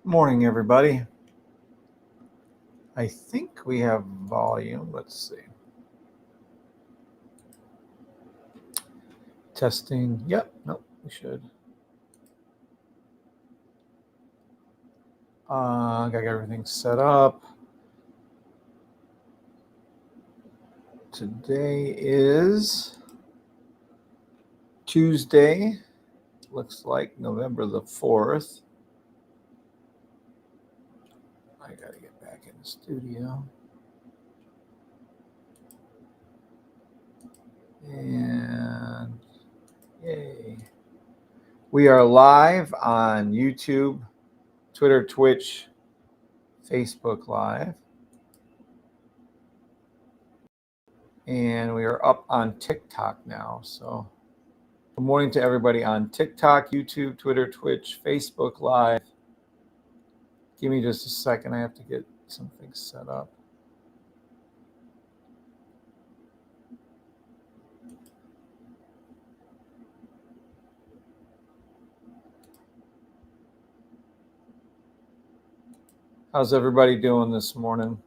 Morning, everybody. I think we have volume. Let's see. Testing. Yep. Nope. We should. Got everything set up. Today is Tuesday. Looks like November the 4th. I got to get back in the studio. And yay. We are live on YouTube, Twitter, Twitch, Facebook Live. And we are up on TikTok now. So good morning to everybody on TikTok, YouTube, Twitter, Twitch, Facebook Live. Give me just a second. I have to get something set up. How's everybody doing this morning?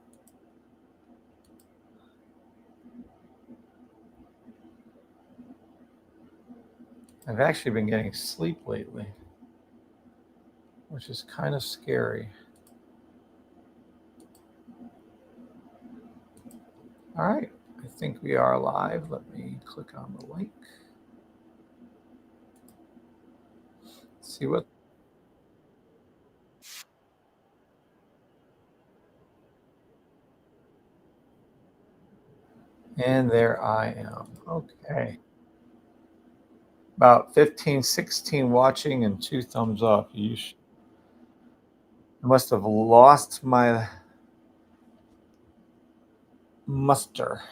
I've actually been getting sleep lately, which is kind of scary. All right, I think we are live. Let me click on the link. See what. And there I am. Okay. About 15, 16 watching and 2 thumbs up. I must have lost my muster.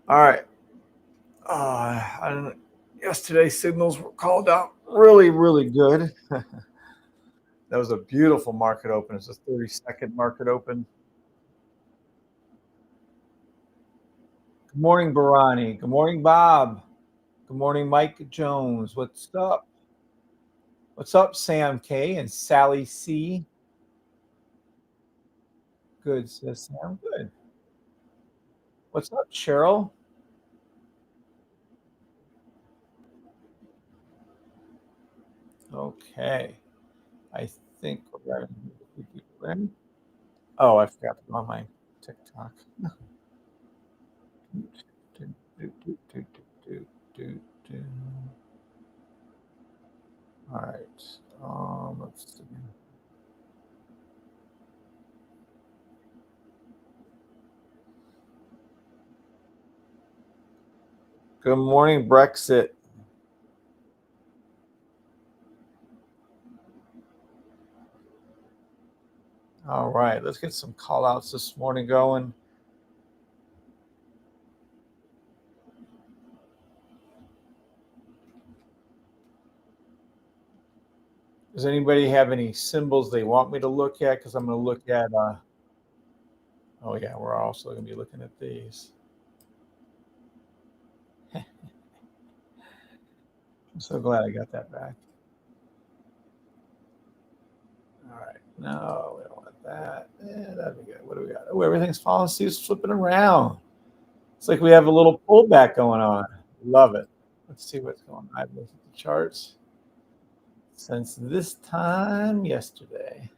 All right. I don't know. Yesterday's signals were called out really, really good. That was a beautiful market open. It's a 30-second market open. Good morning, Barani. Good morning, Bob. Good morning, Mike Jones. What's up? What's up, Sam K and Sally C? Good, says Sam. Good. What's up, Cheryl? Okay. I think we're ready. Oh, I forgot to go on my TikTok. All right. Let's see. Good morning, Brexit. All right, let's get some call outs this morning going. Does anybody have any symbols they want me to look at? Because I'm going to look at, oh yeah, we're also going to be looking at these. I'm so glad I got that back. All right, no, we don't want that. Yeah, that'd be good. What do we got? Oh, everything's falling suit, flipping around. It's like we have a little pullback going on. Love it. Let's see what's going on. I've looked at the charts since this time yesterday.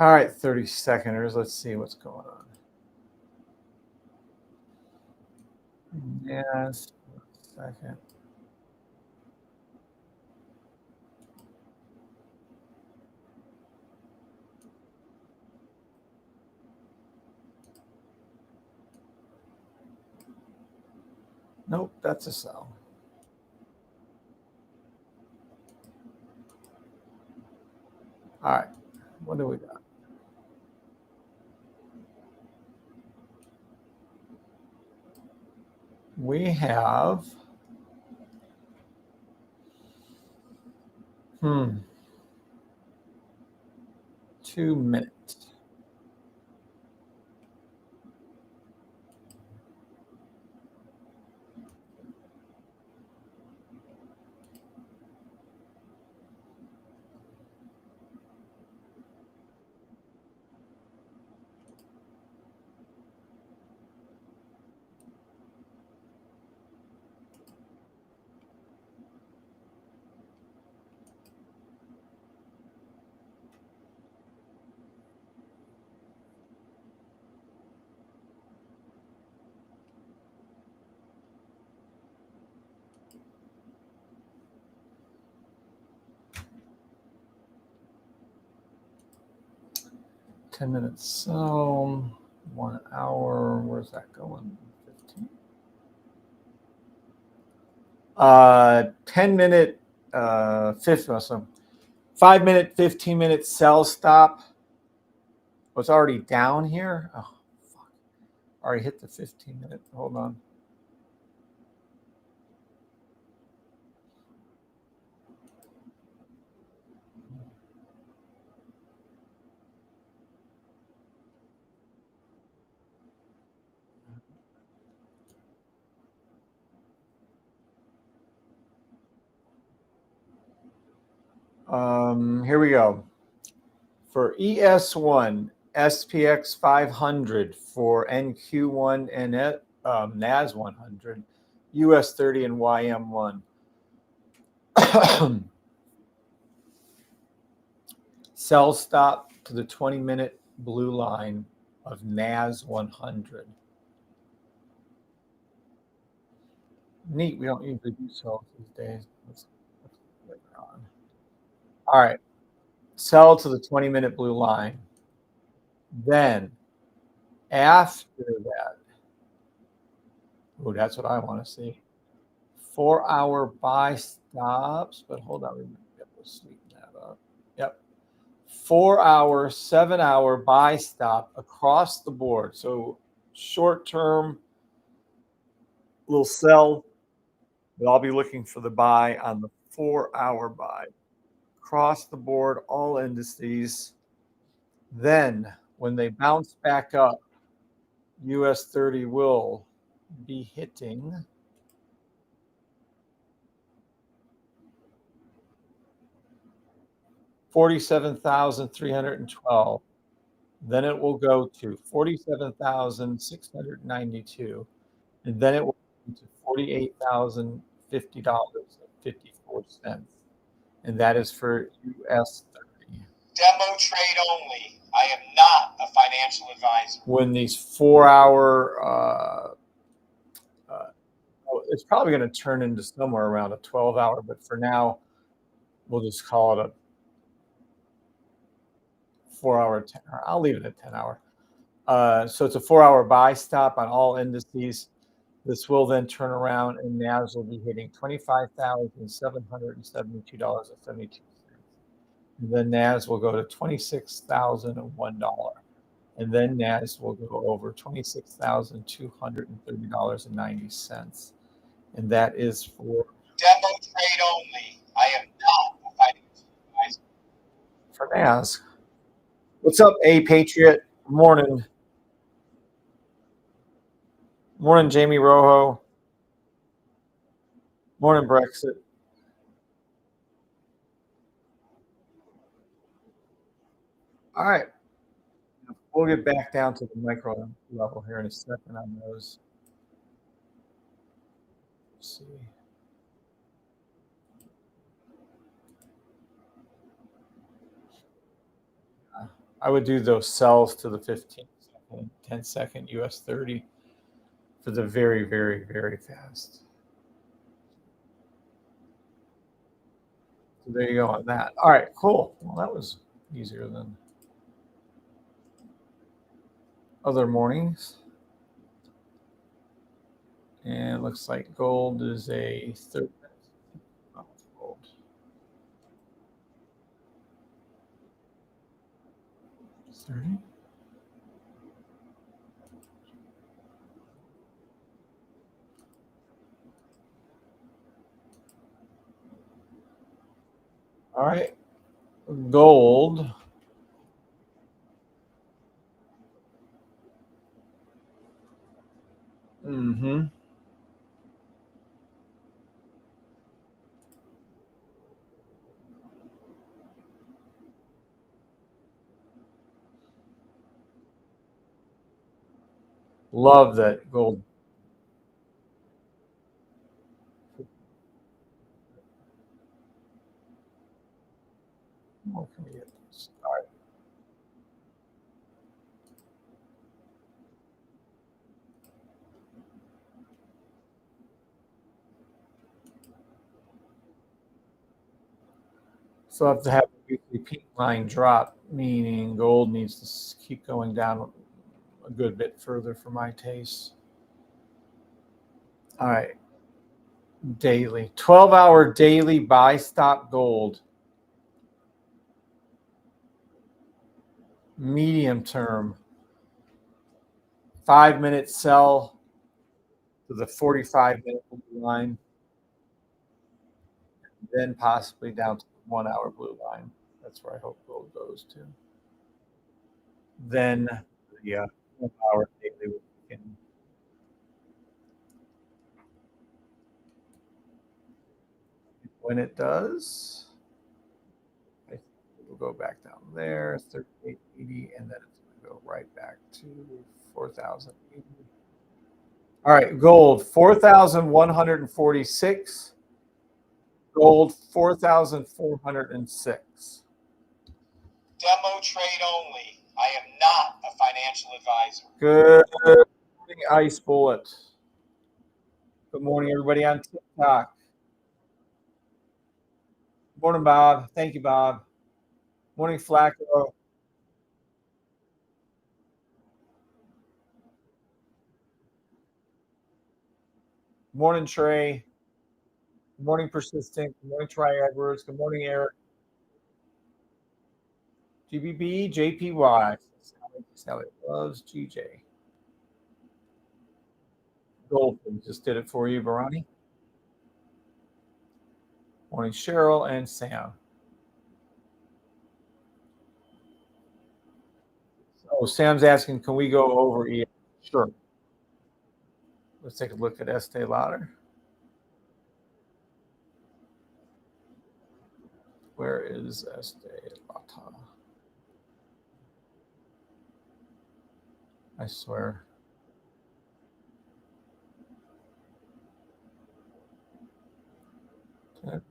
All right, 30 seconders. Let's see what's going on. Yes, second. Nope, that's a sell. All right, what do we got? We have 2 minutes. 10 minutes. So 1 hour, where's that going? 15. 10 minute, 5 minute, 15-minute sell stop. Oh, it's already down here. Oh, fuck. Already hit the 15-minute. Hold on. Here we go. For ES1, SPX 500 for NQ1 and NAS 100, US 30 and YM1. Sell stop to the 20-minute blue line of NAS 100. Neat. We don't usually do sells these days. Let's on. All right. Sell to the 20-minute blue line. Then after that, oh, that's what I want to see. 4-hour buy stops, but hold on, we might be able to sweeten that up. Yep. 4-hour, 7-hour buy stop across the board. So short term, little sell, but I'll be looking for the buy on the 4-hour buy. Across the board, all indices. Then when they bounce back up, US 30 will be hitting 47,312. Then it will go to 47,692. And then it will go to $48,050.54. And that is for US 30. Demo trade only. I am not a financial advisor. When these 4-hour, it's probably going to turn into somewhere around a 12-hour, but for now, we'll just call it a 4-hour, 10-hour. I'll leave it at 10-hour. So it's a 4-hour buy stop on all indices. This will then turn around and NAS will be hitting $25,772.72. And then NAS will go to $26,001. And then NAS will go over $26,230.90. And that is for demo trade only. I am not a financial advisor. For NAS. What's up, A Patriot? Morning. Morning, Jamie Rojo. Morning, Brexit. All right. We'll get back down to the micro level here in a second on those. Let's see. I would do those sells to the 15-second, 10-second US 30 for the very, very, very fast. So there you go on that. All right, cool. Well, that was easier than other mornings. And it looks like gold is a 30. Oh, gold. $30. All right. Gold. Mm-hmm. Love that gold. What can we get this? All right. So I have to have a weekly peak line drop meaning gold needs to keep going down a good bit further for my taste. All right. Daily. 12-hour daily buy stop gold. Medium term. 5-minute sell to the 45-minute line. Then possibly down to the 1-hour blue line. That's where I hope gold goes to. Then the 1-hour daily will begin. When it does, I think we'll go back down there, 38.80, and then it's going to go right back to 4,080. All right, gold 4,146. Gold 4,406. Demo trade only. I am not a financial advisor. Good morning, Ice Bullet. Good morning, everybody on TikTok. Good morning, Bob. Thank you, Bob. Morning, Flacco. Morning, Trey. Good morning, Persistent. Good morning, Troy Edwards. Good morning, Eric. GBB, JPY. Sally loves GJ. Goldman just did it for you, Barani. Morning, Cheryl and Sam. Oh, Sam's asking, can we go over EM? Sure. Let's take a look at Estee Lauder. Where is Estee Lauder? I swear. There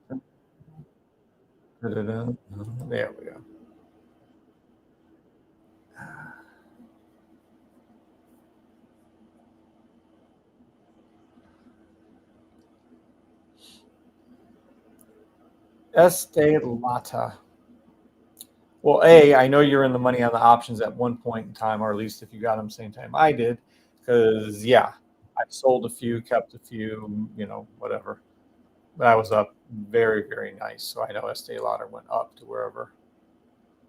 we go. Estee Lauder. Well, I know you're in the money on the options at one point in time, or at least if you got them same time I did, because I sold a few, kept a few, whatever. But I was up very, very nice. So I know Estee Lauder went up to wherever.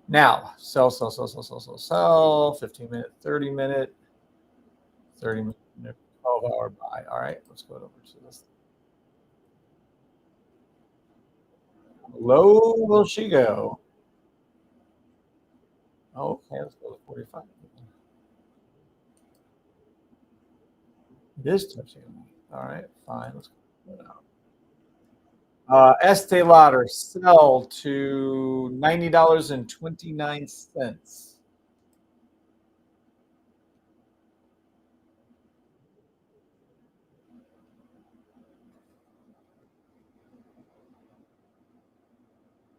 Now, sell, 15-minute, 30-minute, 30-minute, 12-hour buy. All right, let's go over to this. Low will she go? Okay, let's go to 45. It is touching me. All right, fine. Let's go out. Estee Lauder sell to $90.29.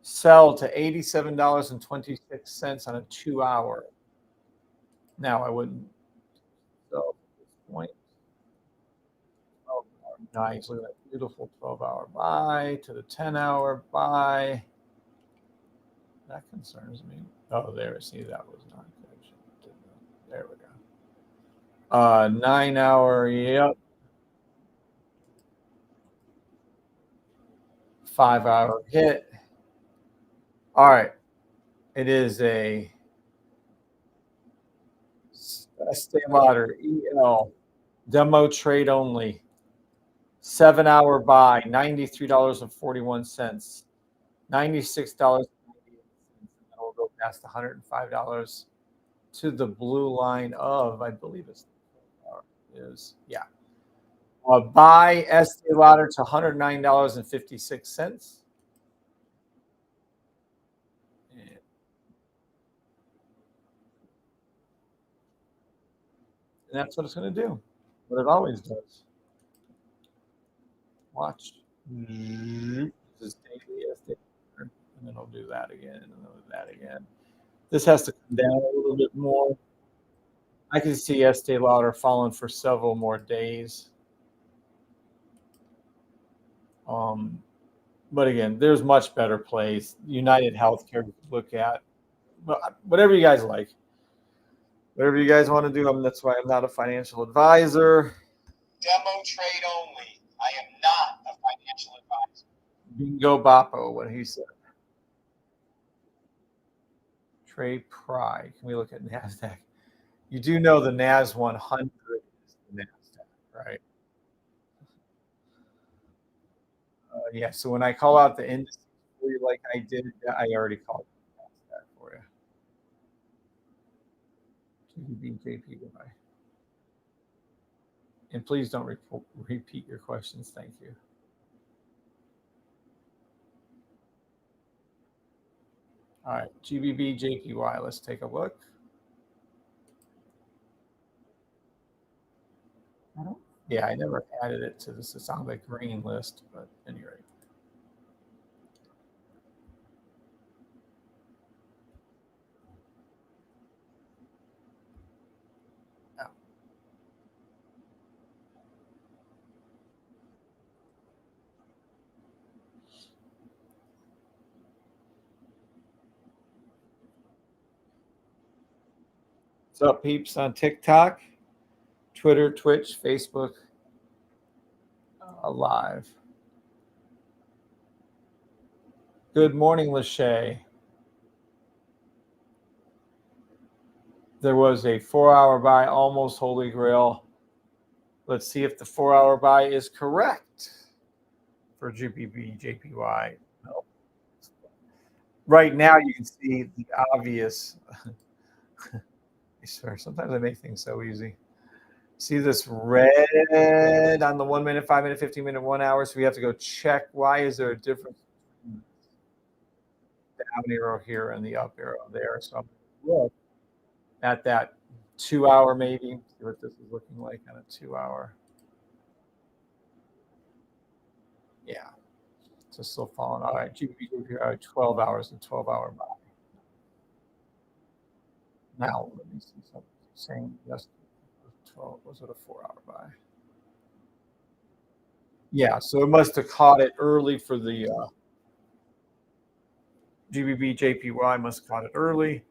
Sell to $87.26 on a 2-hour. Now I wouldn't sell at this point. Oh, nice. Look at that beautiful 12-hour buy to the 10-hour buy. That concerns me. Oh, there. See, that was not good. There we go. 9-hour, yep. 5-hour hit. All right. It is a Estee Lauder EL demo trade only. 7-hour buy, $93.41. $96.98. And we'll go past $105 to the blue line of, I believe it's buy Estee Lauder to $109.56. And that's what it's going to do. What it always does. Watch. This is daily Estee Lauder. And then it'll do that again. And then it'll do that again. This has to come down a little bit more. I can see Estee Lauder falling for several more days. But again, there's much better plays. United Healthcare we could look at. whatever you guys like. Whatever you guys want to do. That's why I'm not a financial advisor. Demo trade only. I am not a financial advisor. Bingo Boppo, what he said. Trade Pride. Can we look at NASDAQ? You do know the NAS 100 is the NASDAQ, right? Yeah, so when I call out the indices for you like I did, I already called NASDAQ for you. JPY. And please don't repeat your questions. Thank you. All right, GBB, JPY. Let's take a look. Yeah, I never added it to this. It's on the green list, but at any rate. Yeah. What's up, peeps on TikTok, Twitter, Twitch, Facebook, live. Good morning, Lachey. There was a 4-hour buy, almost holy grail. Let's see if the 4-hour buy is correct for GBB, JPY. No. Right now, you can see the obvious. I swear, sometimes I make things so easy. See this red on the 1 minute, 5 minute, 15 minute, 1 hour. So we have to go check. Why is there a difference between the down arrow here and the up arrow there? So I'm going to look at that 2 hour, maybe see what this is looking like on a 2 hour. Yeah, it's still falling. All right, GBP 12 hours and 12-hour buy. Now let me see something saying yes. 12 was it a 4-hour buy? Yeah, so it must have caught it early for the GBP JPY. Must have caught it early.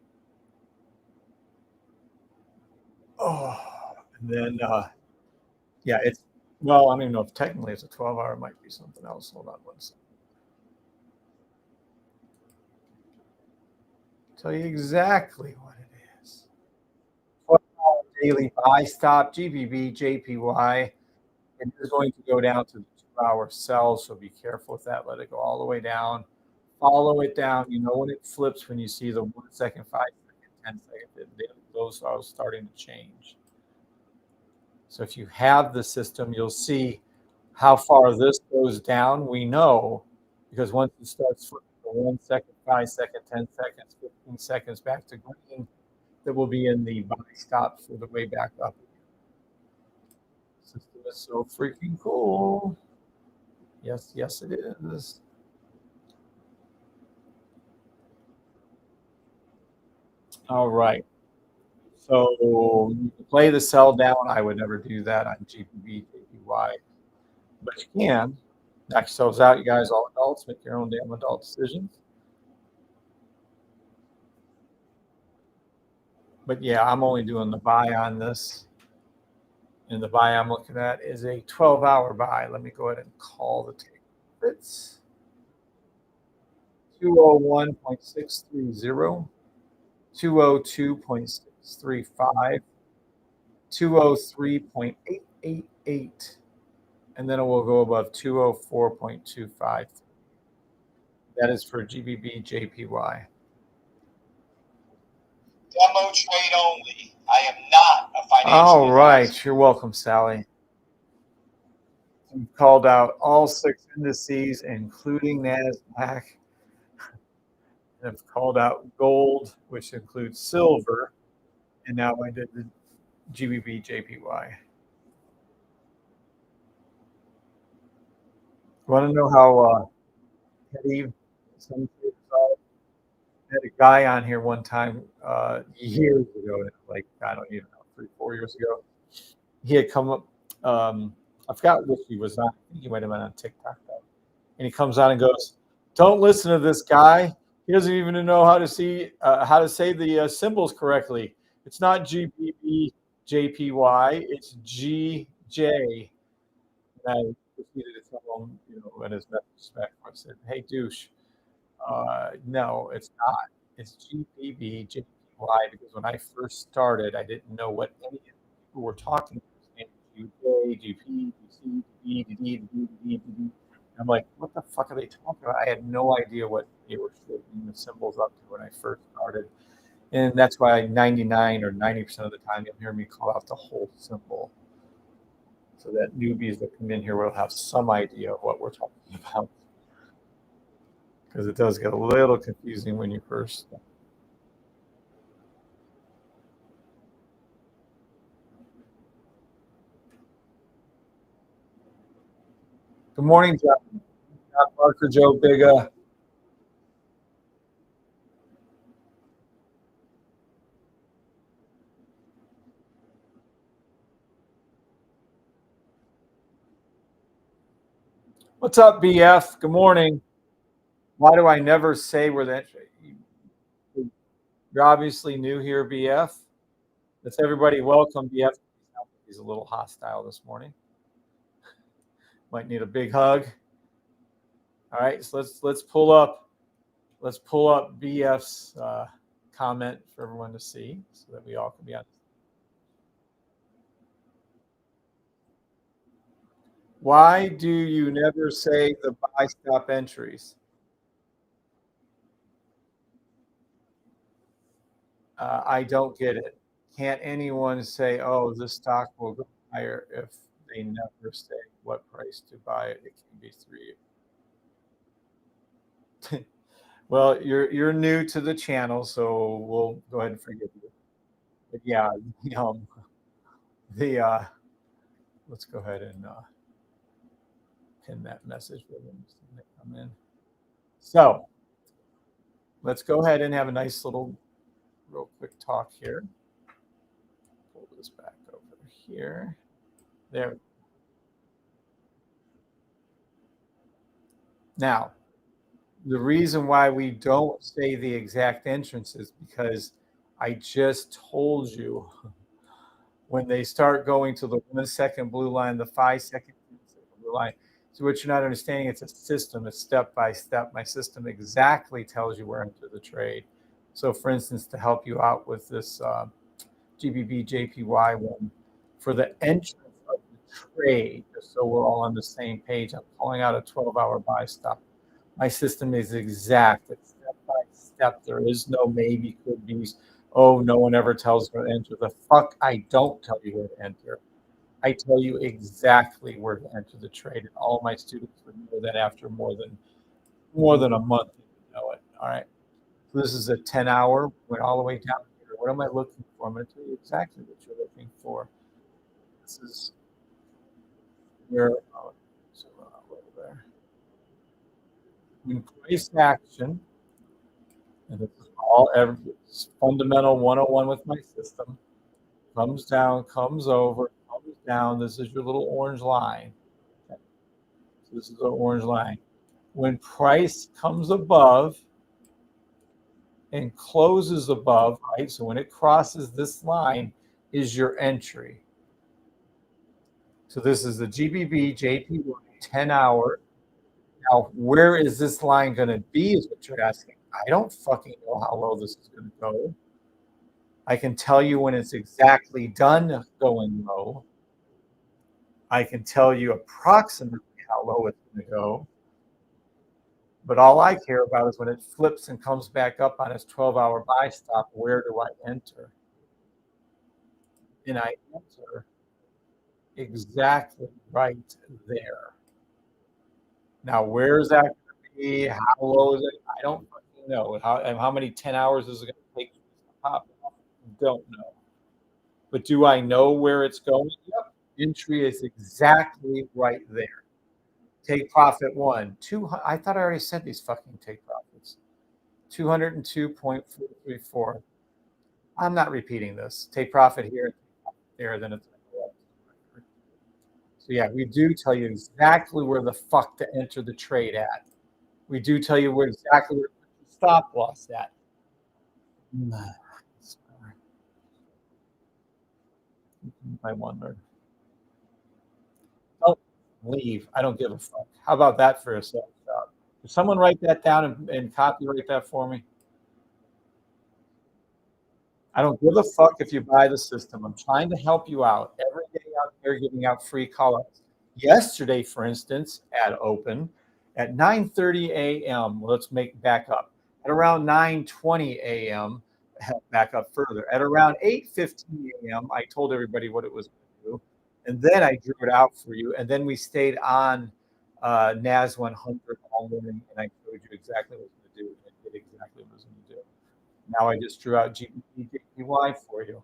Oh, and then yeah, it's well. I don't even know if technically it's a 12-hour. It might be something else. Hold on one second. Tell you exactly what it is. 12-hour daily buy stop GBP JPY. It is going to go down to the 2-hour sell, so be careful with that. Let it go all the way down. Follow it down. You know when it flips, when you see the 1 second, 5 second, 10 second, those are starting to change. So if you have the system, you'll see how far this goes down. We know because once it starts flipping for 1 second, 5 seconds, 10 seconds, 15 seconds back to green, that will be in the buy stop for the way back up. The system is so freaking cool. Yes, yes, it is. All right. So you can play the sell down. I would never do that on GPB, JPY, but you can. Knock yourselves out, you guys, all adults. Make your own damn adult decisions. But yeah, I'm only doing the buy on this. And the buy I'm looking at is a 12-hour buy. Let me go ahead and call the take profits. 201.630, 202.635, 203.888, and then it will go above 204.25. That is for GBB JPY. Demo trade only. I am not a financial All right. advisor. You're welcome, Sally. We've called out all 6 indices, including NASDAQ. I've called out gold, which includes silver. And now I did the GBP JPY. Want to know how heavy some traders are? I had a guy on here one time years ago, like I don't even know, 3-4 years ago. He had come up. I forgot which he was on. I think he might have been on TikTok though. And he comes on and goes, "Don't listen to this guy. He doesn't even know how to say the symbols correctly. It's not GBB JPY. It's GJ. And I proceeded to tell him, in his message back, I said, "Hey, douche, no, it's not. It's GBB JPY because when I first started, I didn't know what any of the people were talking about. GJ, GP, GC, GD. I'm like, what the fuck are they talking about? I had no idea what they were shaping the symbols up to when I first started. And that's why 99 or 90% of the time you'll hear me call out the whole symbol. So that newbies that come in here will have some idea of what we're talking about. Because it does get a little confusing when you first. Good morning, John Parker, Joe Biga. What's up, BF? Good morning. Why do I never say where the entry? You're obviously new here, BF. Let's everybody welcome BF. He's a little hostile this morning. Might need a big hug. All right, so let's pull up BF's comment for everyone to see, so that we all can be on. Why do you never say the buy stop entries? I don't get it. Can't anyone say, "Oh, this stock will go higher," if they never say what price to buy it? It can be 3. Well, you're new to the channel, so we'll go ahead and forgive you. But yeah, um, the let's go ahead and pin that message for them when they come in. So let's go ahead and have a nice little, real quick talk here. Pull this back over here. There. Now, the reason why we don't say the exact entrance is because I just told you when they start going to the 1 second blue line, the 5 second blue line. So what you're not understanding, it's a system, it's step by step. My system exactly tells you where to enter the trade. So for instance, to help you out with this GBB JPY one, for the entrance of the trade, just so we're all on the same page, I'm calling out a 12-hour buy stop. My system is exact. It's step by step. There is no maybe, could be. Oh, no one ever tells where to enter. The fuck, I don't tell you where to enter. I tell you exactly where to enter the trade, and all my students would know that after more than a month. You know it. All right. So this is a 10-hour. Went all the way down here. What am I looking for? I'm going to tell you exactly what you're looking for. This is where. So there. In price action, and this is all it's fundamental 101 with my system. Comes down, comes over, comes down. This is your little orange line. Okay. So this is the orange line. When price comes above and closes above, right? So when it crosses this line is your entry. So this is the GBB JPY 10-hour. Now, where is this line going to be is what you're asking. I don't fucking know how low this is going to go. I can tell you when it's exactly done going low. I can tell you approximately how low it's going to go. But all I care about is when it flips and comes back up on its 12-hour buy stop, where do I enter? And I enter exactly right there. Now, where is that going to be? How low is it? I don't fucking know. How many 10 hours is it going to take to pop off? Don't know. But do I know where it's going? Yep. Entry is exactly right there. Take profit 1. I thought I already said these fucking take profits. 202.434. I'm not repeating this. Take profit here, there, then it's. So yeah, we do tell you exactly where the fuck to enter the trade at. We do tell you exactly where to put your stop loss at? I wonder. Don't leave. I don't give a fuck. How about that for a sales job? Can someone write that down and copyright that for me? I don't give a fuck if you buy the system. I'm trying to help you out. Every day out there giving out free call-outs. Yesterday, for instance, at open at 9:30 a.m. Let's make back up. At around 9:20 a.m., back up further. At around 8:15 a.m., I told everybody what it was going to do, and then I drew it out for you, and then we stayed on NAS 100 all morning, and I showed you exactly what it was going to do, and it did exactly what it was going to do. Now I just drew out GBP for you.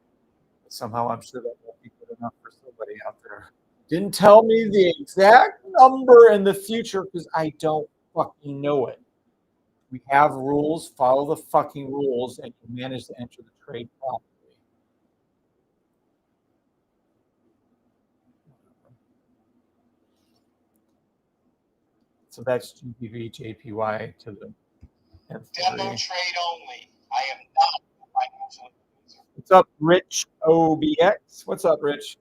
But somehow I'm sure that won't be good enough for somebody out there. Didn't tell me the exact number in the future because I don't fucking know it. We have rules, follow the fucking rules, and you manage to enter the trade properly. So that's GBV, JPY to the nth Demo degree. trade only. I am not a financial advisor. What's up, Rich OBX? What's up, Rich?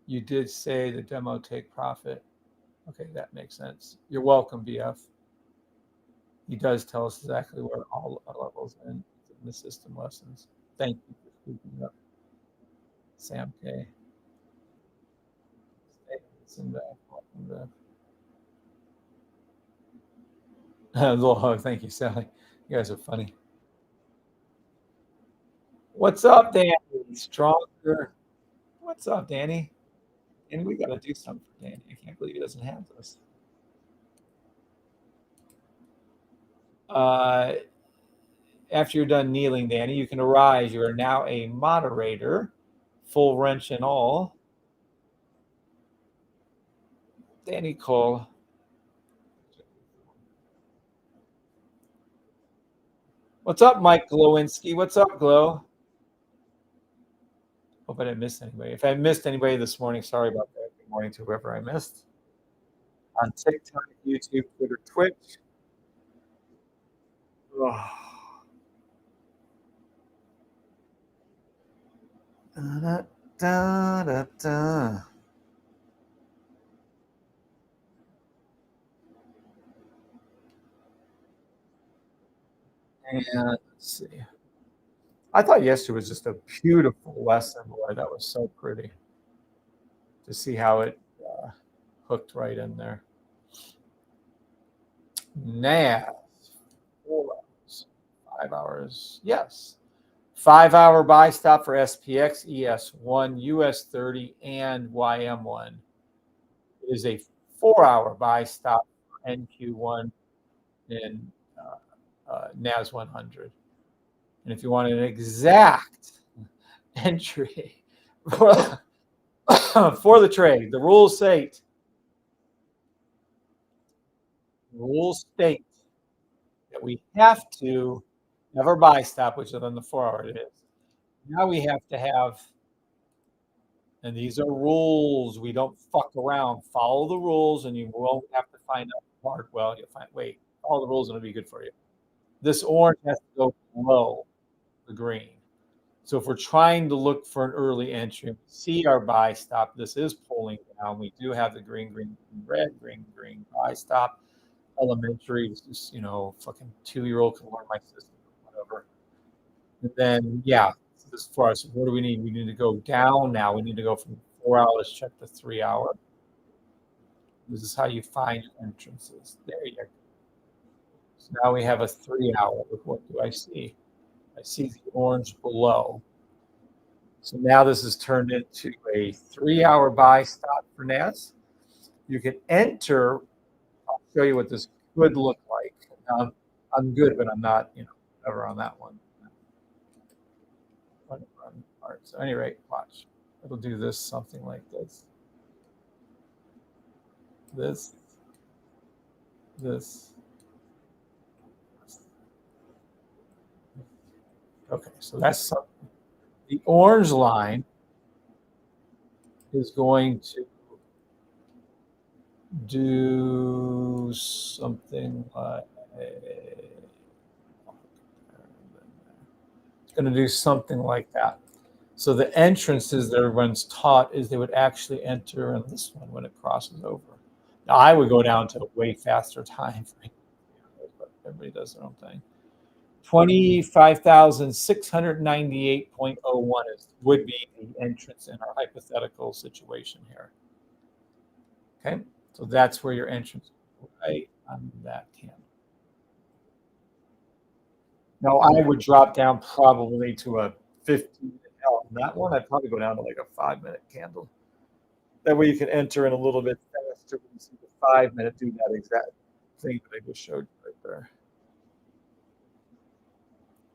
You did say the demo take profit. Okay, that makes sense. You're welcome, BF. He does tell us exactly where all our levels in the system lessons. Thank you for speaking up, Sam K. Welcome back. A little hug. Thank you, Sally. You guys are funny. What's up, Danny? Stronger. What's up, Danny? And we got to do something for Danny. I can't believe he doesn't have this. After you're done kneeling, Danny, you can arise. You are now a moderator, full wrench and all. Danny Cole. What's up, Mike Glowinski? What's up, Glow? Hope I didn't miss anybody. If I missed anybody this morning, sorry about that. Good morning to whoever I missed. On TikTok, YouTube, Twitter, Twitch. Oh. Da, da, da, da. And let's see. I thought yesterday was just a beautiful lesson. Boy, that was so pretty to see how it hooked right in there. NAS, 4 hours, 5 hours. Yes. 5 hour buy stop for SPX, ES1, US30, and YM1. It is a 4 hour buy stop for NQ1 and NAS 100. And if you want an exact entry for the trade, the rules state that we have to have our buy stop, which is on the 4 hour it is. Now we have to have, and these are rules. We don't fuck around. Follow the rules, and you won't have to find out hard. Well, you'll find, wait, all the rules are going to be good for you. This orange has to go below the green. So if we're trying to look for an early entry, see our buy stop. This is pulling down. We do have the green, green, red, green, green buy stop. Elementary, just, fucking 2-year-old can learn my system, whatever. And then, yeah, as far as what do we need? We need to go down now. We need to go from 4 hours check to 3 hour. This is how you find entrances. There you go. So now we have a 3 hour. What do I see? I see the orange below. So now this is turned into a 3 hour buy stop for NAS. You can enter. I'll show you what this could look like. I'm good, but I'm not, ever on that one. So at any rate, watch. It'll do this, something like this. This. Okay, so that's something. The orange line is going to do something like it's going to do something like that. So the entrances that everyone's taught is they would actually enter in this one when it crosses over. Now I would go down to a way faster time frame, but everybody does their own thing. 25,698.01 would be the entrance in our hypothetical situation here. Okay, so that's where your entrance is, right on that candle. Now I would drop down probably to a 15-minute. Hell, that one I'd probably go down to like a 5-minute candle. That way you can enter in a little bit faster when you see the 5-minute do that exact thing that I just showed you right there.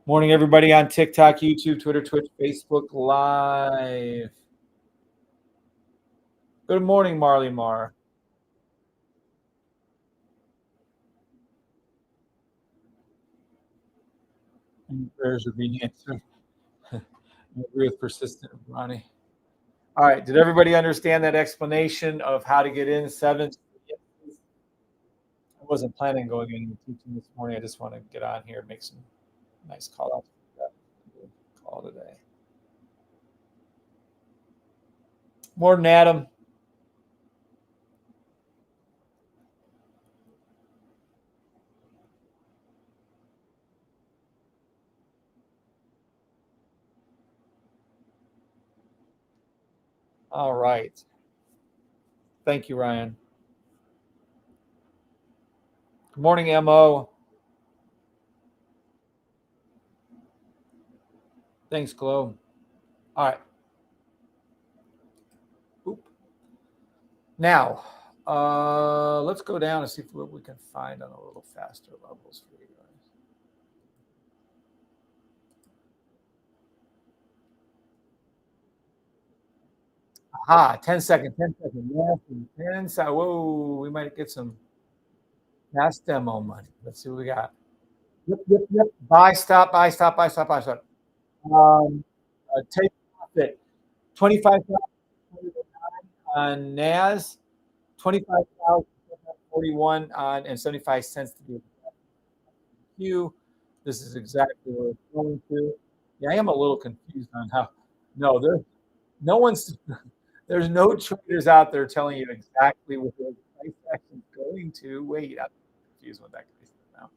Morning, everybody on TikTok, YouTube, Twitter, Twitch, Facebook Live. Good morning, Marley Mar. And prayers are being answered. I agree with persistent Ronnie. All right. Did everybody understand that explanation of how to get in 7? I wasn't planning on going into teaching this morning. I just want to get on here and make some nice call outs. Call today. Morning, Adam. All right. Thank you, Ryan. Good morning, Mo. Thanks, Glow. All right. Oop. Now, let's go down and see what we can find on a little faster levels for you guys. Aha, 10 seconds, 10 seconds. Yes, 10 seconds. Whoa, we might get some fast demo money. Let's see what we got. Yep. Buy, stop, buy, stop, buy, stop, buy, stop. Take profit. 25,000 on NAS, 25,41 on, and 75 cents to be Q. This is exactly where it's going to. Yeah, I am a little confused on how. No, no one's. There's no traders out there telling you exactly what the price action is going to. Wait, I'm confused with that case now.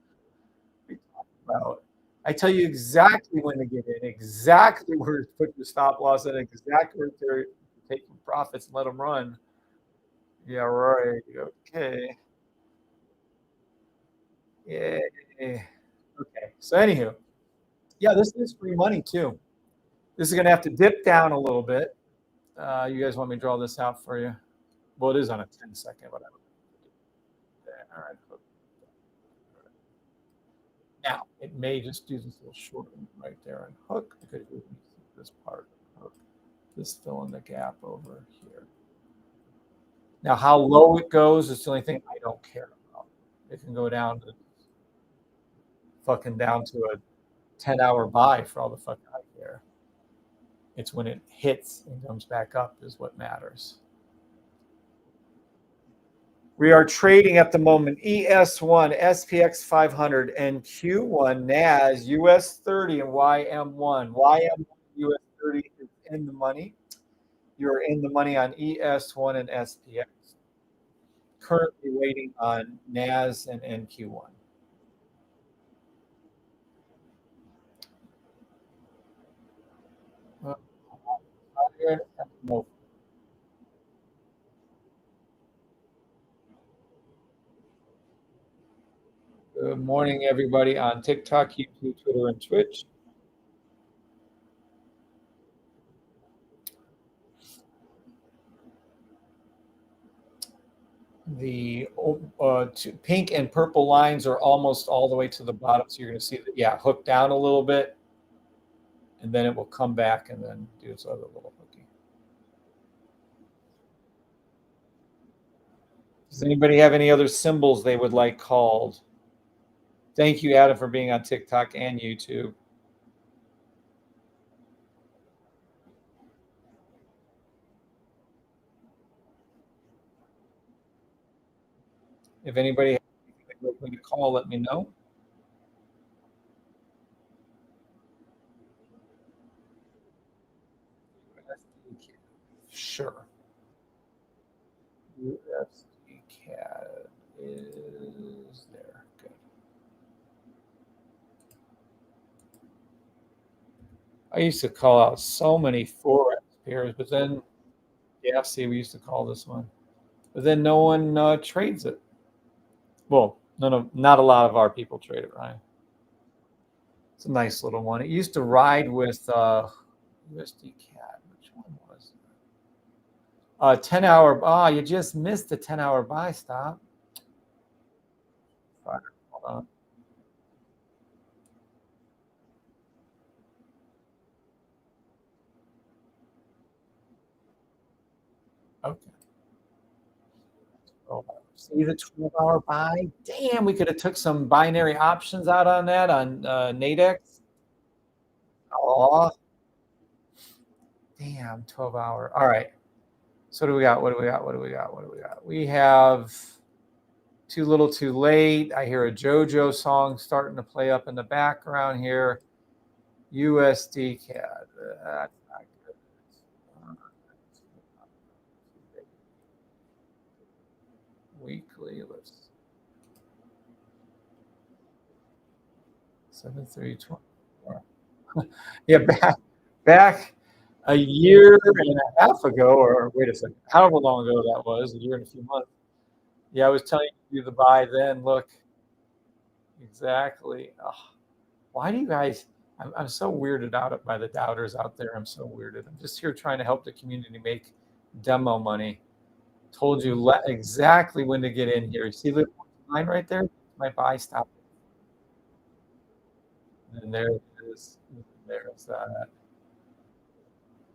About. I tell you exactly when to get in, exactly where to put your stop loss, and exactly where to take your profits and let them run. Yeah, right. Okay. Yeah. Okay. So, anywho, yeah, this is free money too. This is going to have to dip down a little bit. You guys want me to draw this out for you? Well, it is on a 10-second, whatever. All right. Now, it may just do this little short one right there and hook because you can see this part hook. This fill in the gap over here. Now, how low it goes is the only thing I don't care about. It can go down to fucking down to a 10-hour buy for all the fuck I care. It's when it hits and comes back up is what matters. We are trading at the moment ES1, SPX 500, and Q1, NAS, US 30, and YM1. YM1, US 30 is in the money. You're in the money on ES1 and SPX. Currently waiting on NAS and NQ1. Good morning, everybody on TikTok, YouTube, Twitter, and Twitch. The pink and purple lines are almost all the way to the bottom. So you're going to see that, yeah, hook down a little bit, and then it will come back and then do its other little hooking. Does anybody have any other symbols they would like called? Thank you, Adam, for being on TikTok and YouTube. If anybody has anything they'd like me to call, let me know. Sure. USD CAD is there. Good. I used to call out so many Forex pairs, but then, yeah, see, we used to call this one. But then no one trades it. Well, not a lot of our people trade it, right? It's a nice little one. It used to ride with USD CAD. Which one was it? 10-hour. Ah, you just missed the 10-hour buy stop. Hold on. Okay. Oh, see the 12-hour buy? Damn, we could have took some binary options out on that on Nadex. Oh, damn, 12-hour. All right. So what do we got? What do we got? What do we got? What do we got? We have Too Little Too Late. I hear a JoJo song starting to play up in the background here. USD CAD. That's not good. Weekly. Let's 7/3/24. Yeah, back a year and a half ago, or wait a second, however long ago that was, a year and a few months. Yeah, I was telling you to buy then. Look, exactly. Ugh, why do you guys? I'm so weirded out by the doubters out there. I'm so weirded. I'm just here trying to help the community make demo money. Told you exactly when to get in here. You see the line right there? My buy stop. And there it is. There's that.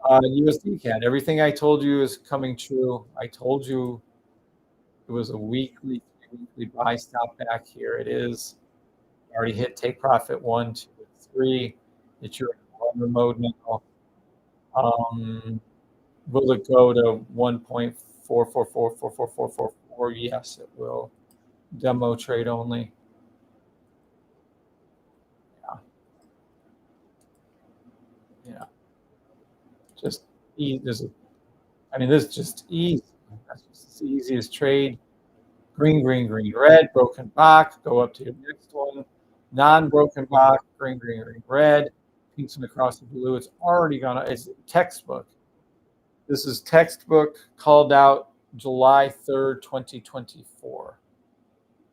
USD CAD. Everything I told you is coming true. I told you it was a weekly buy stop back here. It is. Already hit take profit 1, 2, 3. It's your run mode now. Will it go to 1.44444444? Yes, it will. Demo trade only. Yeah. Yeah. Just easy. I mean, this is just easy. That's just the easiest trade. Green, green, green, red, broken box. Go up to your next one. Non-broken box, green, green, green, red. Pinks across the blue. It's already gone. It's textbook. This is textbook called out July 3rd, 2024,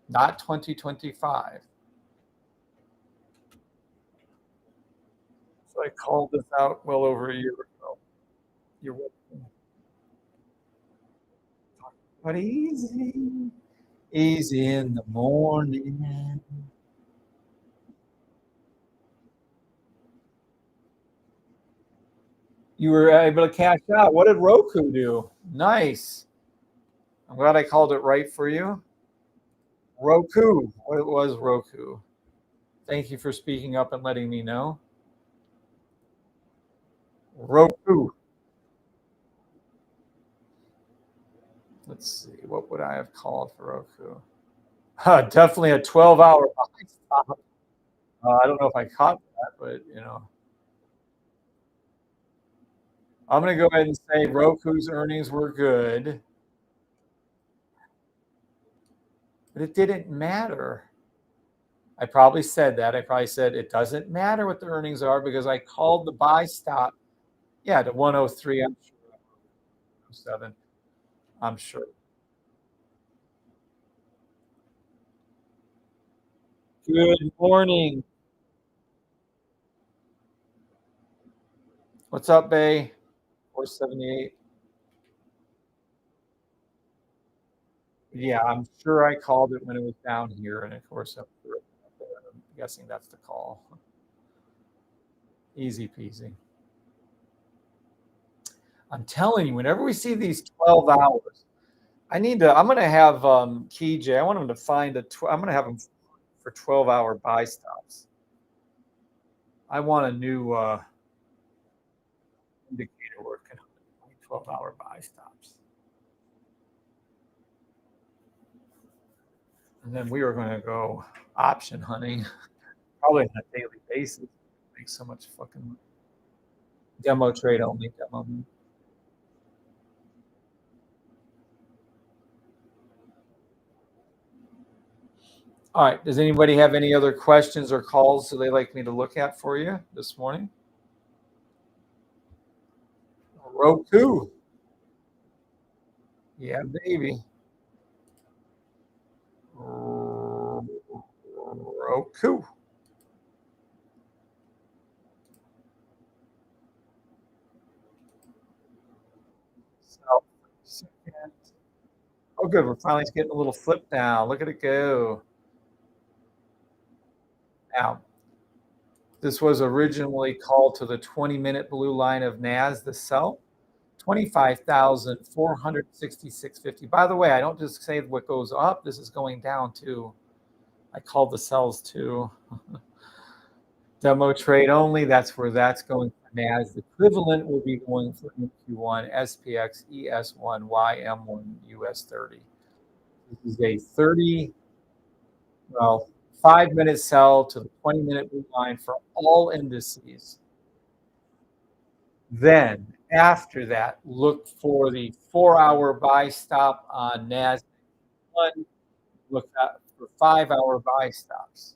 not 2025. So I called this out well over a year ago. You're welcome. But easy, easy in the morning. You were able to cash out. What did Roku do? Nice. I'm glad I called it right for you. Roku. What it was, Roku. Thank you for speaking up and letting me know. Roku. Let's see. What would I have called for Roku? Definitely a 12-hour buy stop. I don't know if I caught that, but I'm going to go ahead and say Roku's earnings were good, but it didn't matter. I probably said that. I probably said it doesn't matter what the earnings are because I called the buy stop. Yeah, to 103. I'm sure. 107. I'm sure. Good morning. What's up, Bay? 478. Yeah, I'm sure I called it when it was down here, and of course, I'm guessing that's the call. Easy peasy. I'm telling you, whenever we see these 12 hours, I'm going to have KJ, I want him to find I'm going to have him for 12-hour buy stops. I want a new indicator working on 12-hour buy stops. And then we were going to go option hunting, probably on a daily basis. Make so much fucking money. Demo trade only. Demo. All right. Does anybody have any other questions or calls that they'd like me to look at for you this morning? Roku. Yeah, baby. Roku. So, second. Oh, good. We're finally getting a little flip down. Look at it go. Now, this was originally called to the 20-minute blue line of NAS, the sell, 25,466.50. By the way, I don't just say what goes up. This is going down too. I called the sells too. Demo trade only. That's where that's going for NAS. The equivalent will be going for MQ1, SPX, ES1, YM1, US30. This is a 5-minute sell to the 20-minute blue line for all indices. Then after that, look for the 4-hour buy stop on NASDAQ 1. Look for 5-hour buy stops.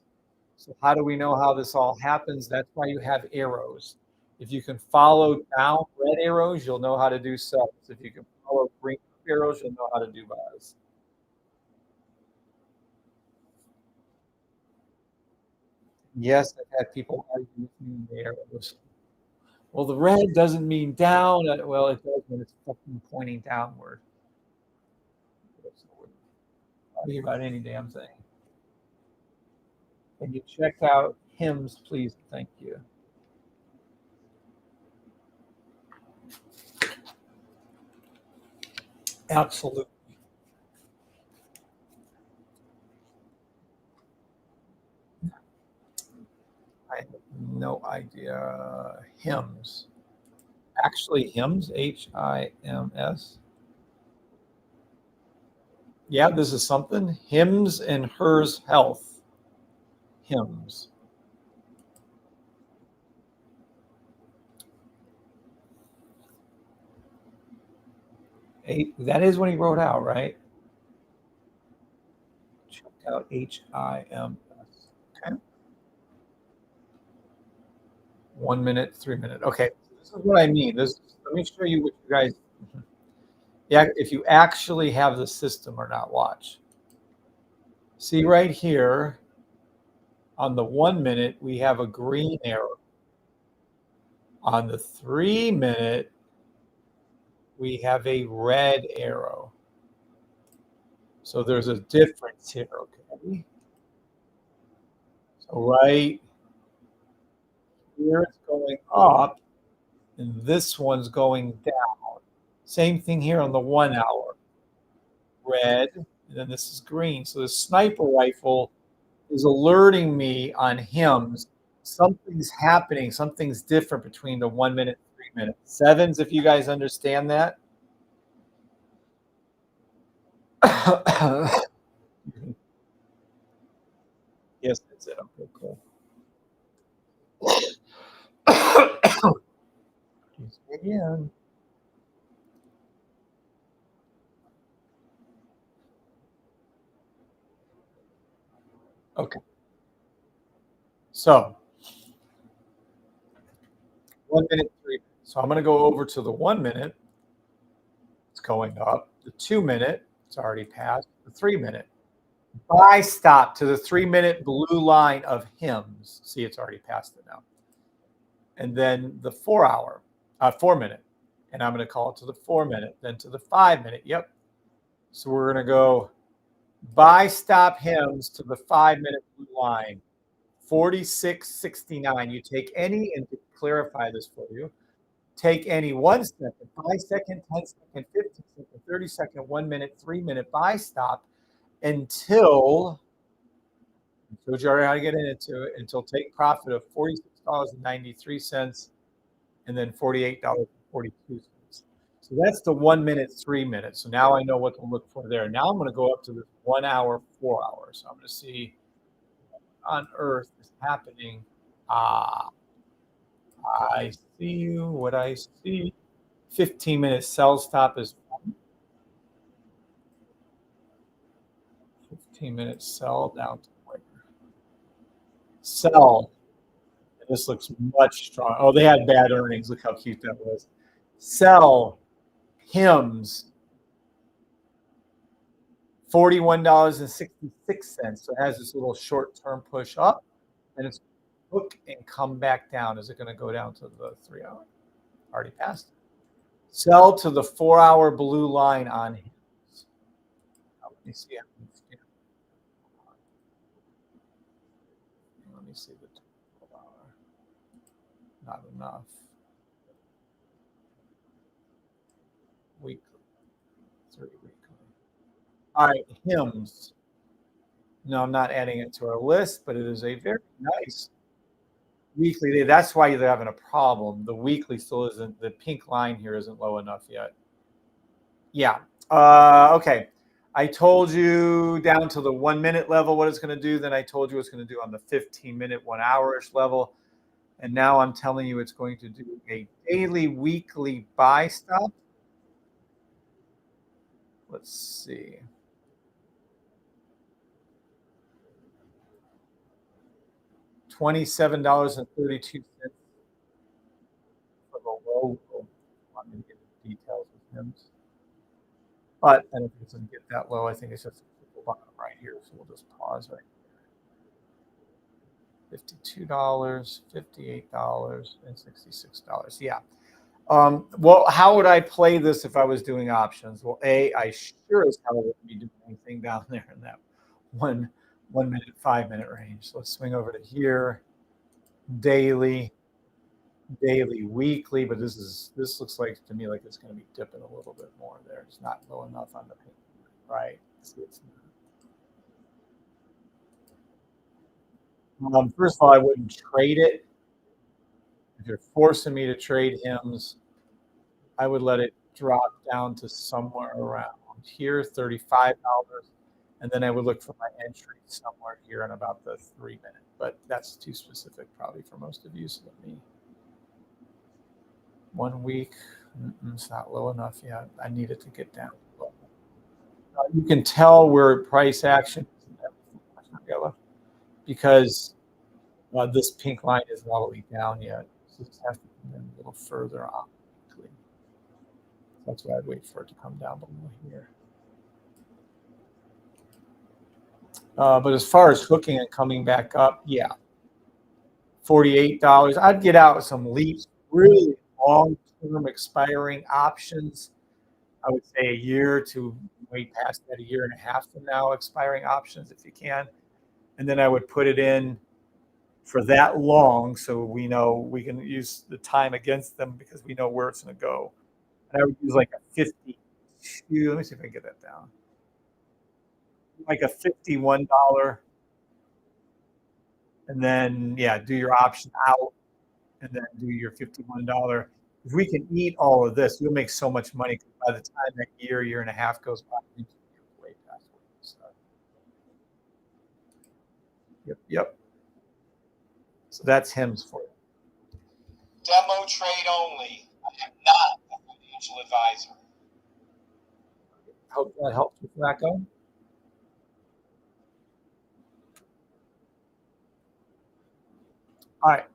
So how do we know how this all happens? That's why you have arrows. If you can follow down red arrows, you'll know how to do sells. If you can follow green arrows, you'll know how to do buys. Yes, I've had people argue with me in the arrows. Well, the red doesn't mean down. Well, it does when it's fucking pointing downward. Argue about any damn thing. Can you check out hymns, please? Thank you. Absolutely. I have no idea. Hymns. Actually, hymns, HIMS. Yeah, this is something. Hims and hers health. Hymns. That is when he wrote out, right? Check out HIMS. Okay. 1 minute, 3 minute. Okay. This is what I mean. Let me show you what you guys. Yeah, if you actually have the system or not, watch. See right here on the 1 minute, we have a green arrow. On the 3 minute, we have a red arrow. So there's a difference here, okay? So right here it's going up, and this one's going down. Same thing here on the 1 hour. Red, and then this is green. So the sniper rifle is alerting me on hymns. Something's happening. Something's different between the 1 minute, 3 minute. Sevens, if you guys understand that. Yes, that's it. Okay, cool. Again. Okay. So 1 minute, 3 minutes. So I'm going to go over to the 1 minute. It's going up. The 2 minute, it's already passed. The 3 minute. Buy stop to the 3 minute blue line of hymns. See, it's already passed it now. And then the 4 minute. And I'm going to call it to the 4 minute, then to the 5 minute. Yep. So we're going to go buy stop hymns to the 5 minute blue line. 46.69. You take any, and to clarify this for you, take any 1 second, 5 second, 10 second, 15 second, 30 second, 1 minute, 3 minute buy stop until I showed you already how to get into it, until take profit of $46.93 and then $48.42. So that's the 1 minute, 3 minutes. So now I know what to look for there. Now I'm going to go up to this 1 hour, 4 hours. So I'm going to see what on earth is happening. Ah, I see you. What I see. 15-minute sell stop is 15-minute sell down to where? Sell. And this looks much stronger. Oh, they had bad earnings. Look how cute that was. Sell hymns. $41.66. So it has this little short-term push up, and it's hook and come back down. Is it going to go down to the 3 hour? Already passed. Sell to the 4 hour blue line on hymns. Let me see. Let me see the 12 hour. Not enough. Weekly. 3 weekly. All right, hymns. No, I'm not adding it to our list, but it is a very nice weekly. That's why they're having a problem. The weekly still isn't, the pink line here isn't low enough yet. Yeah. Okay. I told you down to the 1 minute level what it's going to do. Then I told you what it's going to do on the 15-minute, 1 hour-ish level. And now I'm telling you it's going to do a daily, weekly buy stop. Let's see. $27.32 for the low. I'm going to get the details of him. But I don't think it's going to get that low. I think it's just right here. So we'll just pause right here. $52, $58, and $66. Yeah. Well, how would I play this if I was doing options? Well, I sure as hell wouldn't be doing anything down there in that 1 minute, 5 minute range. So let's swing over to here. Daily, weekly, but this looks like to me like it's going to be dipping a little bit more there. It's not low enough on the pink, right? First of all, I wouldn't trade it. If you're forcing me to trade hymns, I would let it drop down to somewhere around here, $35, and then I would look for my entry somewhere here in about the 3 minute. But that's too specific probably for most of you. So let me. 1 week, it's not low enough yet. I need it to get down. You can tell where price action is because this pink line isn't all the way down yet. So this has to come in a little further on. That's why I'd wait for it to come down below here. But as far as hooking and coming back up, yeah. $48. I'd get out some leaps, really long-term expiring options. I would say a year to way past that, a year and a half from now, expiring options if you can. And then I would put it in for that long so we know we can use the time against them because we know where it's going to go. And I would use like a 52. Let me see if I can get that down. Like a $51. And then, yeah, do your option out and then do your $51. If we can eat all of this, we'll make so much money. By the time that year and a half goes by, we can be way past where we start. Yep. So that's hymns for you. Demo trade only. I am not a financial advisor. Hope that helps with that going. All right.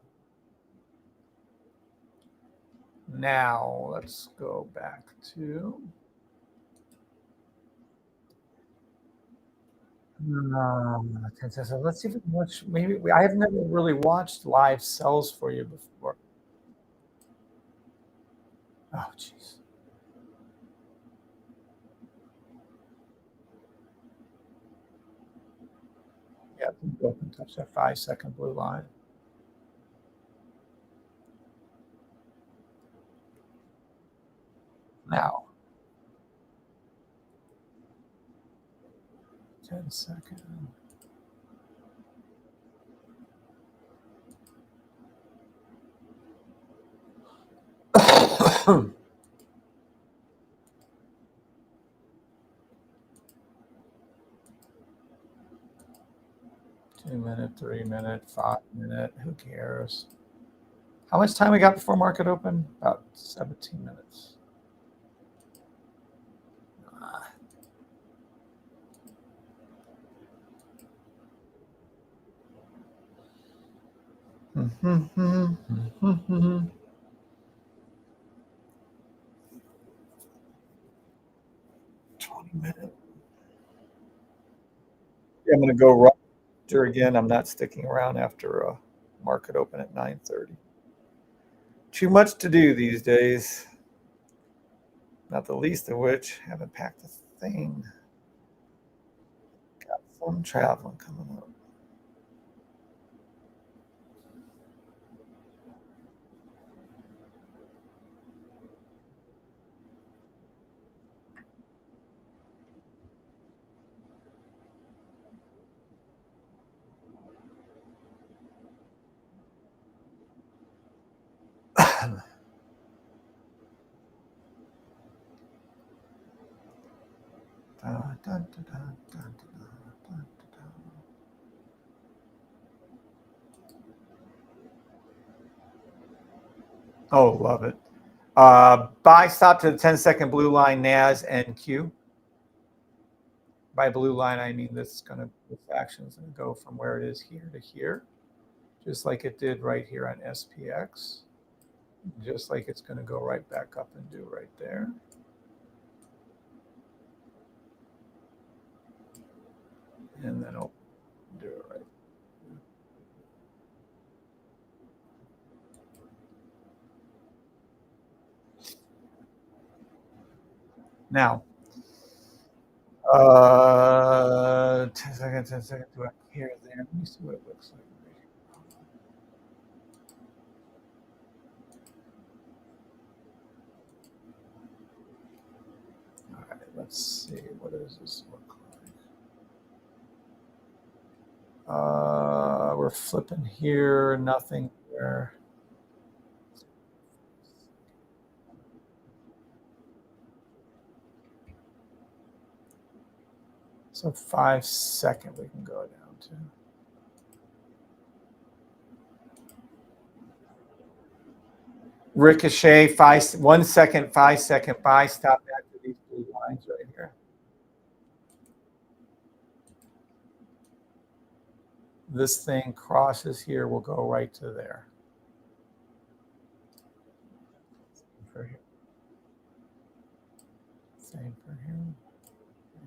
Now let's go back to let's see if we can watch. Maybe I have never really watched live sells for you before. Oh, jeez. Yeah, go up and touch that 5-second blue line. Now, 10 seconds. 3 minute, 5 minute. Who cares? How much time we got before market open? About 17 minutes. Mm-hmm. 20 minutes. Yeah, I'm going to go right again. I'm not sticking around after market open at 9:30. Too much to do these days. Not the least of which, haven't packed a thing. Got some traveling coming up. Oh, love it. Buy stop to the 10-second blue line, NAS NQ. By blue line, I mean this action is going to go from where it is here to here, just like it did right here on SPX, just like it's going to go right back up and do right there. And then it'll do it right. Now, 10 seconds, 10 seconds, do I here, there? Let me see what it looks like. All right, let's see. What does this look like? We're flipping here, nothing there. So 5 seconds we can go down to. Ricochet, 1 second, 5 second buy stop after these blue lines right here. This thing crosses here, we'll go right to there. Same for here.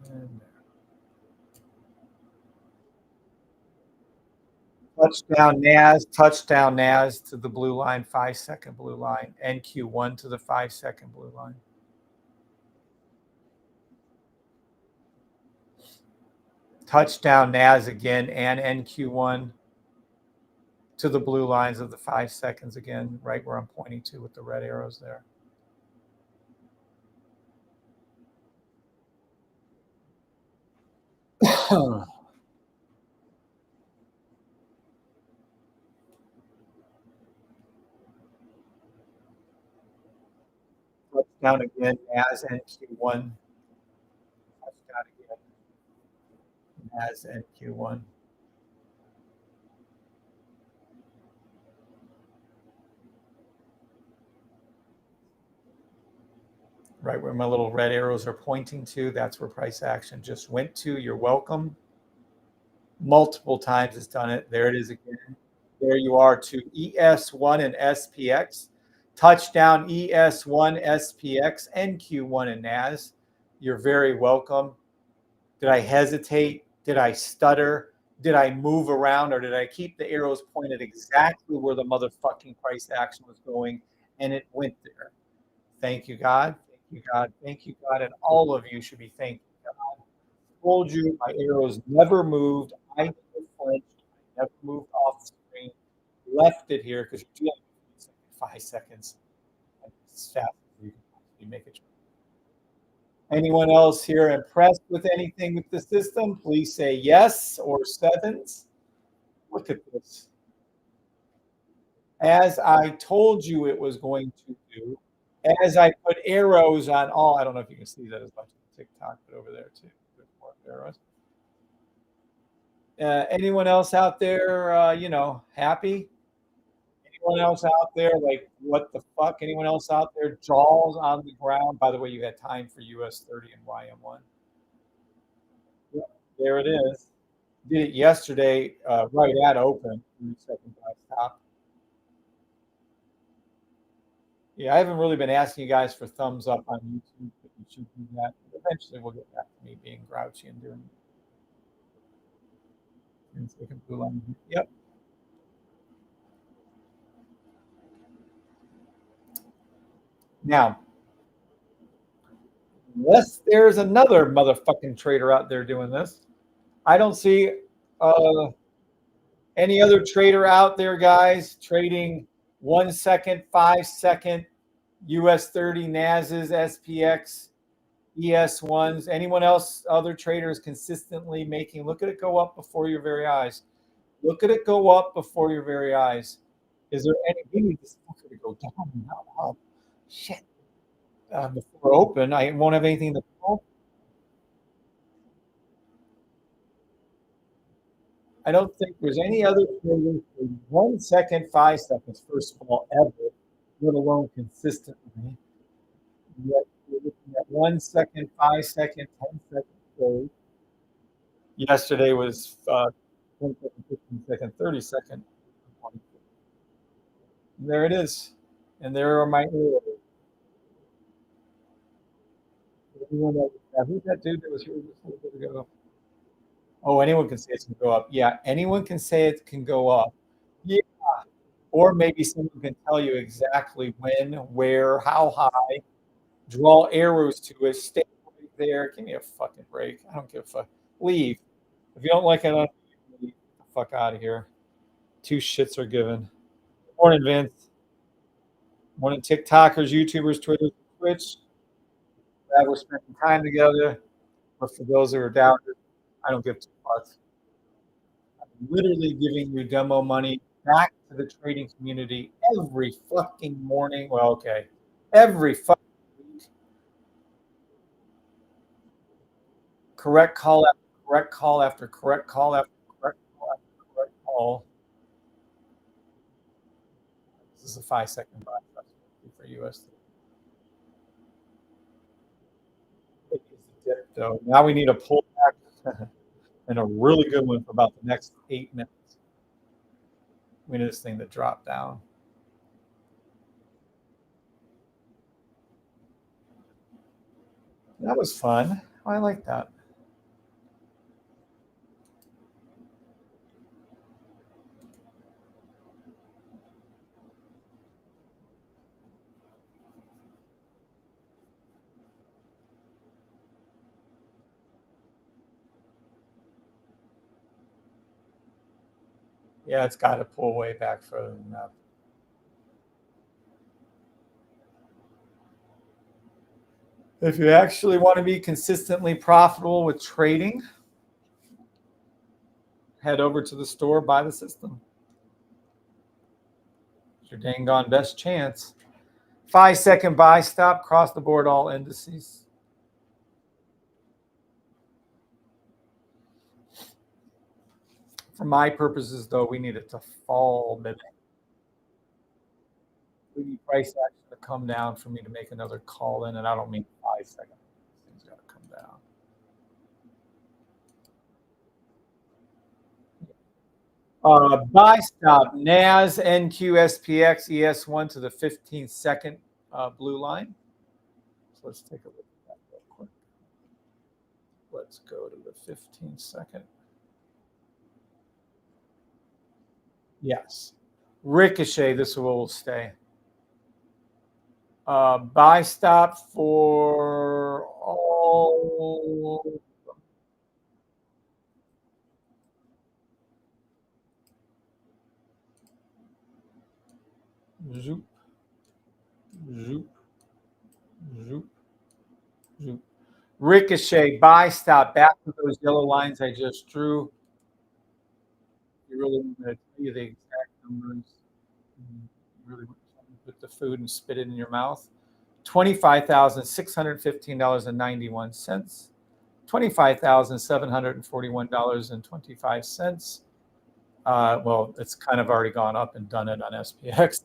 And there. Touchdown NAS to the blue line, 5 second blue line, NQ1 to the 5 second blue line. Touchdown NAS again and NQ1 to the blue lines of the 5 seconds again, right where I'm pointing to with the red arrows there. Touchdown again, NAS NQ1. Touchdown again, NAS NQ1. Right where my little red arrows are pointing to, that's where price action just went to. You're welcome. Multiple times it's done it. There it is again. There you are to ES1 and SPX. Touchdown ES1, SPX, NQ1 and NAS. You're very welcome. Did I hesitate? Did I stutter? Did I move around, or did I keep the arrows pointed exactly where the motherfucking price action was going? And it went there. Thank you, God. Thank you, God. Thank you, God. And all of you should be thanking God. I told you my arrows never moved. I never flinched. I never moved off the screen. Left it here because you're dealing with 5 seconds. As fast as you can possibly make it. Anyone else here impressed with anything with the system? Please say yes or sevens. Look at this. As I told you it was going to do, as I put arrows on all, I don't know if you can see that as much on TikTok, but over there too. There's more arrows. Anyone else out there, you know, happy? Anyone else out there like, what the fuck? Anyone else out there, jaws on the ground? By the way, you had time for US 30 and YM1. Yep, there it is. Did it yesterday, right at open. Second buy stop. Yeah, I haven't really been asking you guys for thumbs up on YouTube, but you should do that. Eventually, we'll get back to me being grouchy and doing. Second blue line. Yep. Now, unless there's another motherfucking trader out there doing this, I don't see any other trader out there, guys, trading 1 second, 5 second US 30 NASs, SPX, ES1s. Anyone else, other traders consistently making, look at it go up before your very eyes. Look at it go up before your very eyes. Is there any, we need this to go down and not up. Shit. Before open, I won't have anything to pull. I don't think there's any other trader for 1 second, 5 seconds, first of all, ever, let alone consistently. Yet you're looking at 1 second, 5 second, 10 second trade. Yesterday was 10 second, 15 second, 30 second. And there it is. And there are my arrows. Who's that dude that was here just a little bit ago? Oh, anyone can say it can go up. Yeah, anyone can say it can go up. Yeah. Or maybe someone can tell you exactly when, where, how high, draw arrows to it, stay right there. Give me a fucking break. I don't give a fuck. Leave. If you don't like it, leave the fuck out of here. Two shits are given. Morning, Vince. Morning, TikTokers, YouTubers, Twitter, Twitch. Glad we're spending time together. But for those who are doubters, I don't give two fucks. I'm literally giving you demo money back to the trading community every fucking morning. Well, okay. Every fucking week. Correct call after correct call after correct call after correct call after correct call. This is a 5 second buy for US. It is a dip, though. Now we need a pullback and a really good one for about the next 8 minutes. We need this thing to drop down. That was fun. I like that. Yeah, it's got to pull way back further than that. If you actually want to be consistently profitable with trading, head over to the store, buy the system. It's your dang gone best chance. 5 second buy stop, cross the board, all indices. For my purposes, though, we need it to fall, baby. We need price action to come down for me to make another call in, and I don't mean 5 seconds. Things got to come down. Buy stop, NAS, NQ, SPX, ES1 to the 15-second blue line. So let's take a look at that real quick. Let's go to the 15-second. Yes. Ricochet, this will stay. Buy stop for all. Zoop. Zoop. Zoop. Zoop. Ricochet, buy stop, back to those yellow lines I just drew. You really want to tell you the exact numbers. You really want to put the food and spit it in your mouth. $25,615.91. $25,741.25. Well, it's kind of already gone up and done it on SPX.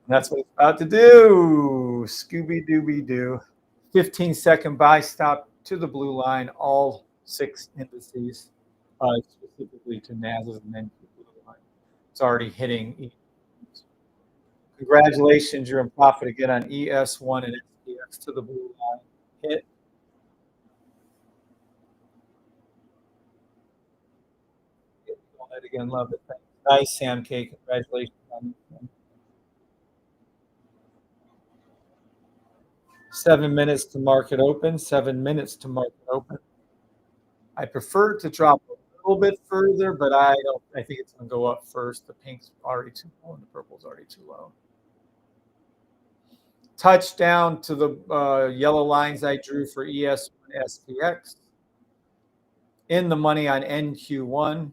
That's what it's about to do. Scooby-Dooby-Doo. 15-second buy stop to the blue line, all 6 indices, specifically to NASDAQ and then to the blue line. It's already hitting. Congratulations, you're in profit again on ES1 and SPX to the blue line. Hit. Again, love it. Nice, Sam K. Congratulations on this one. 7 minutes to market open. 7 minutes to market open. I prefer to drop a little bit further, but I think it's going to go up first. The pink's already too low and the purple's already too low. Touchdown to the yellow lines I drew for ES1 SPX. In the money on NQ1.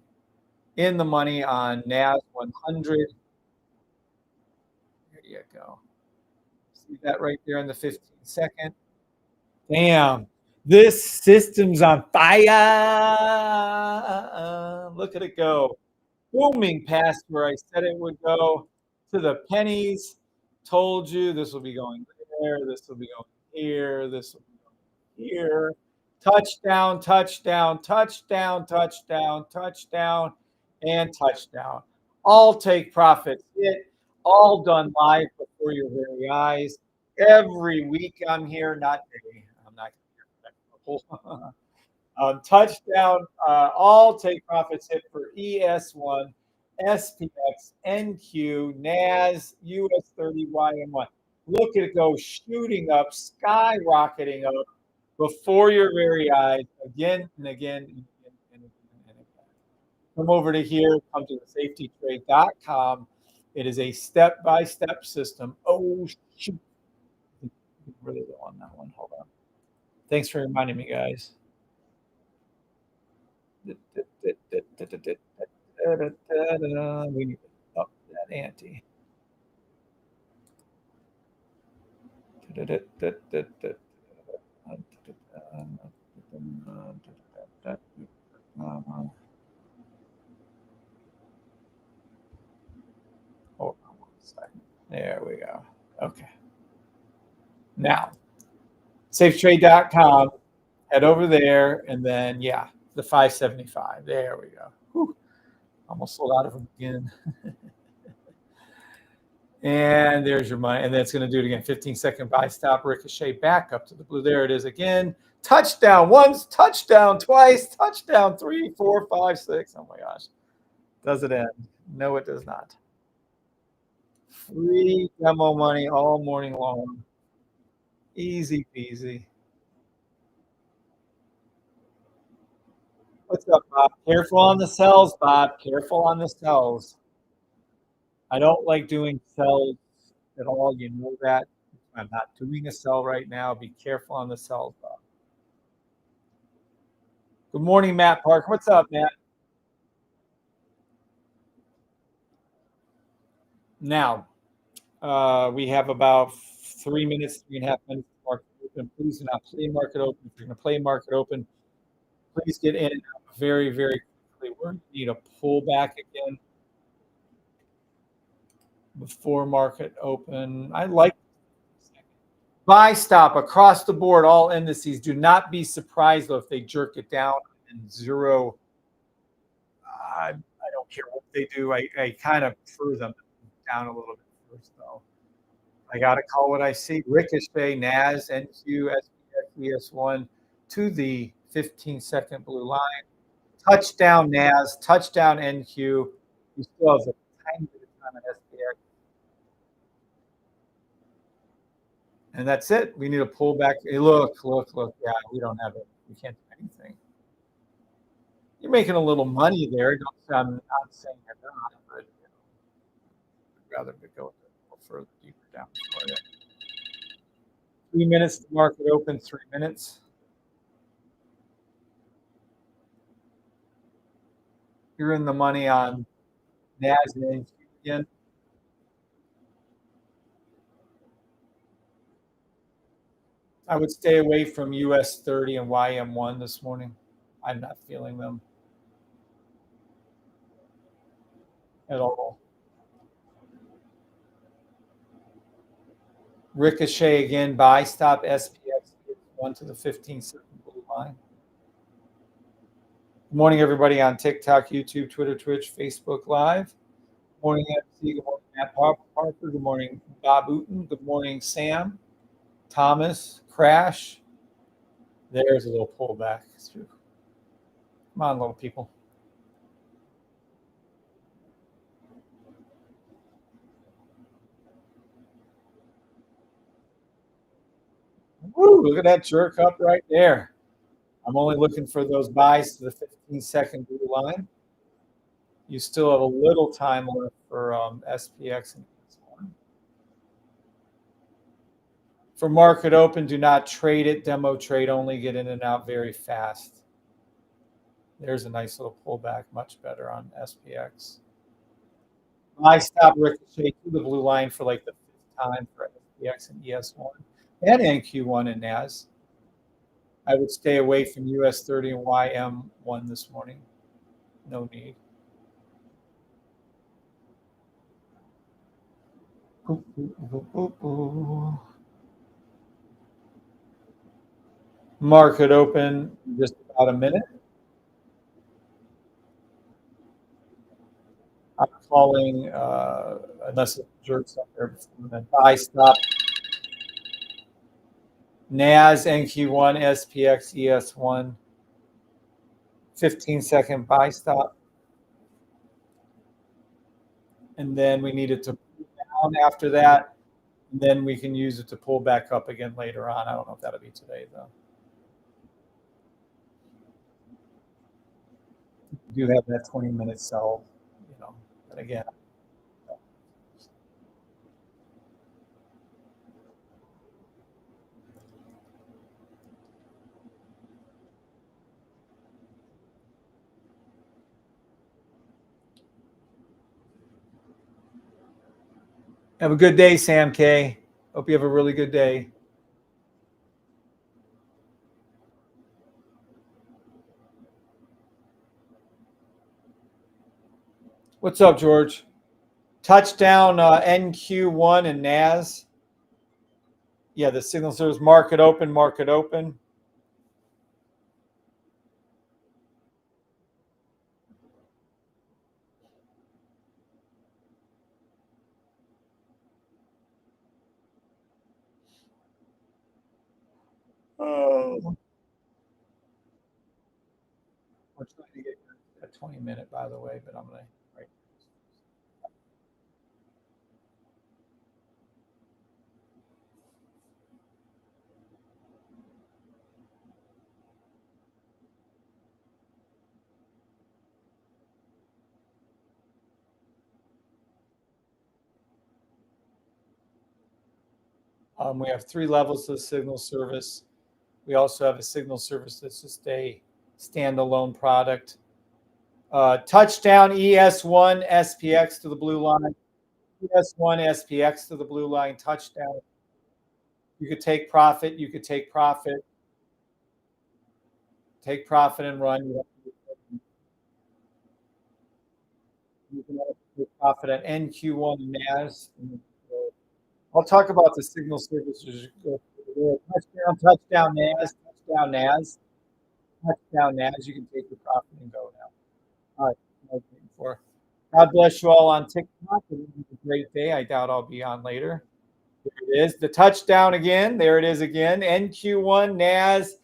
In the money on NAS 100. There you go. See that right there in the 15-second? Damn. This system's on fire. Look at it go. Booming past where I said it would go to the pennies. Told you this will be going there. This will be going here. This will be going here. Touchdown, touchdown, touchdown, touchdown, touchdown, and touchdown. All take profits. All done live before your very eyes. Every week I'm here, not daily. I'm not going to touchdown. All take profits hit for ES1, SPX, NQ, NAS, US 30, YM1. Look at it go shooting up, skyrocketing up before your very eyes again and again and again and again and again. Come over to here, come to the safetytrade.com. It is a step-by-step system. Oh, shoot. Really low on that one. Hold on. Thanks for reminding me, guys. We need to up that ante. Hold on one second. There we go. Okay. Now, safetrade.com, head over there, and then, yeah, the 575. There we go. Whew. Almost sold out of them again. And there's your money. And then it's going to do it again. 15-second buy stop, ricochet back up to the blue. There it is again. Touchdown once, touchdown twice, touchdown 3, 4, 5, 6. Oh, my gosh. Does it end? No, it does not. Free demo money all morning long. Easy peasy. What's up, Bob? Careful on the sells, Bob. Careful on the sells. I don't like doing sells at all. You know that. I'm not doing a sell right now. Be careful on the sells, Bob. Good morning, Matt Park. What's up, Matt? Now, we have about 3 minutes, 3.5 minutes to market open. Please do not play market open. If you're going to play market open, please get in and out very, very quickly. We're going to need a pullback again before market open. I like buy stop across the board, all indices. Do not be surprised though if they jerk it down and zero. I don't care what they do. I kind of prefer them down a little bit first though. I got to call what I see. Ricochet, NAS, NQ, SPX, ES1 to the 15-second blue line. Touchdown NAS, touchdown NQ. You still have a tiny bit of time on SPX. And that's it. We need a pullback. Hey, look. Yeah, we don't have it. We can't do anything. You're making a little money there. I'm not saying you're not, but I'd rather go a little further deeper down for you. 3 minutes to market open, 3 minutes. You're in the money on NAS and again. I would stay away from US 30 and YM1 this morning. I'm not feeling them at all. Ricochet again, buy stop SPX 1 to the 15-second blue line. Good morning, everybody on TikTok, YouTube, Twitter, Twitch, Facebook Live. Good morning, MC. Good morning, Matt Parker. Good morning, Bob Uten. Good morning, Sam, Thomas, Crash. There's a little pullback. Come on, little people. Woo, look at that jerk up right there. I'm only looking for those buys to the 15-second blue line. You still have a little time left for SPX and ES1. For market open, do not trade it. Demo trade only. Get in and out very fast. There's a nice little pullback, much better on SPX. I stop ricochet to the blue line for like the 5th time for SPX and ES1 and NQ1 and NAS. I would stay away from US 30 and YM1 this morning. No need. Market open just about a minute. I'm calling, unless it jerks up there before then, buy stop. NAS, NQ1, SPX, ES1, 15-second buy stop. And then we need it to pull down after that. And then we can use it to pull back up again later on. I don't know if that'll be today, though. You do have that 20-minute sell, but again. Have a good day, Sam K. Hope you have a really good day. What's up, George? Touchdown NQ1 and NAS. Yeah, the signal serves market open, market open. Oh. We're trying to get a 20-minute, by the way, but I'm going to. We have 3 levels of signal service. We also have a signal service that's just a standalone product. Touchdown ES1 SPX to the blue line. ES1 SPX to the blue line. Touchdown. You could take profit. You could take profit. Take profit and run. You can take profit at NQ1 and NAS. I'll talk about the signal services. Touchdown, touchdown, NAS, touchdown, NAS, touchdown, NAS. You can take your profit and go now. All right. God bless you all on TikTok. It was a great day. I doubt I'll be on later. There it is. The touchdown again. There it is again. NQ1, NAS,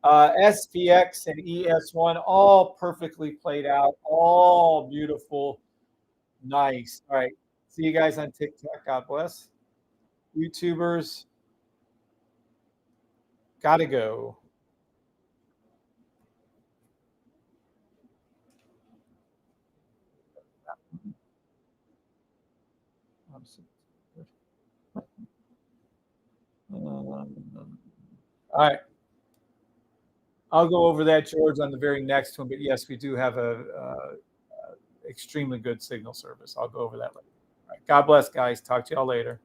SPX, and ES1 all perfectly played out. All beautiful. Nice. All right. See you guys on TikTok. God bless. YouTubers, gotta go. All right. I'll go over that, George, on the very next one. But yes, we do have a extremely good signal service. I'll go over that later. All right. God bless, guys. Talk to y'all later.